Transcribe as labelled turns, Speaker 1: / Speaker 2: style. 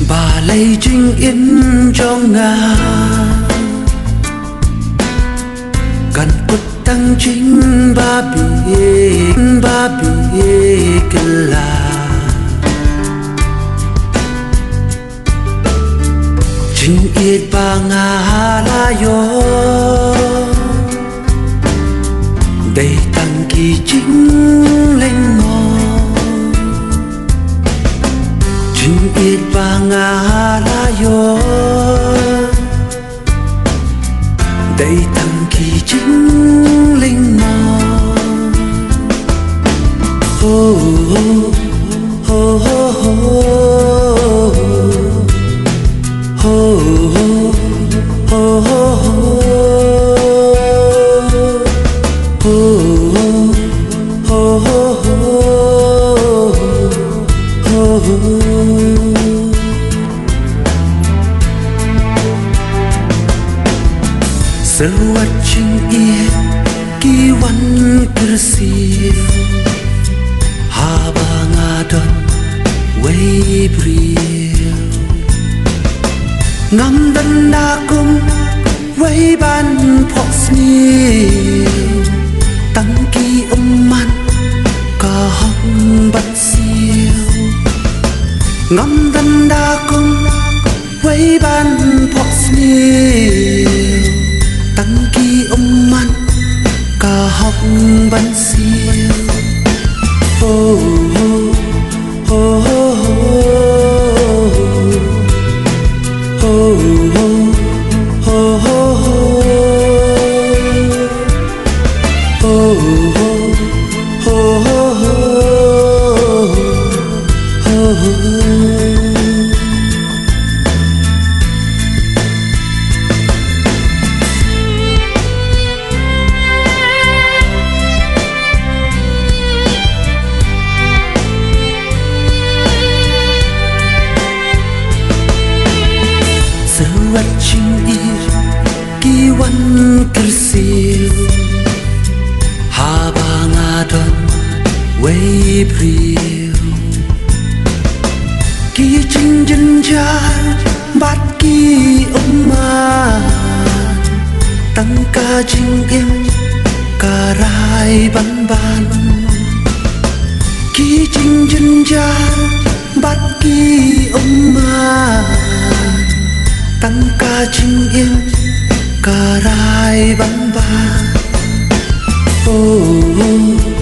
Speaker 1: bà lấy chính yên cho ngà cần cốt tăng chính ba biết là chính ít ba ngà la yo đầy tăng kỳ chính lên ngò chính ít ba ngà la yo đầy tăng kỳ chính lên ngò oh oh oh oh Sewajin ia kiwan kersil haba ngadon way bril ngam dan dakum way ban poksni tăng ki man ka hong bat siêu ngam dan dakum way ban poksni tăng kỳ man cả học văn siêu oh oh oh oh oh oh Sewajin ia kiwan kersil haba ngadon way bril ki chinh dân jar bát ki man tăng ca chinh em ca rai ban ban ki chinh dân jar bát ki man tăng ca chinh yên ca rai ban ban oh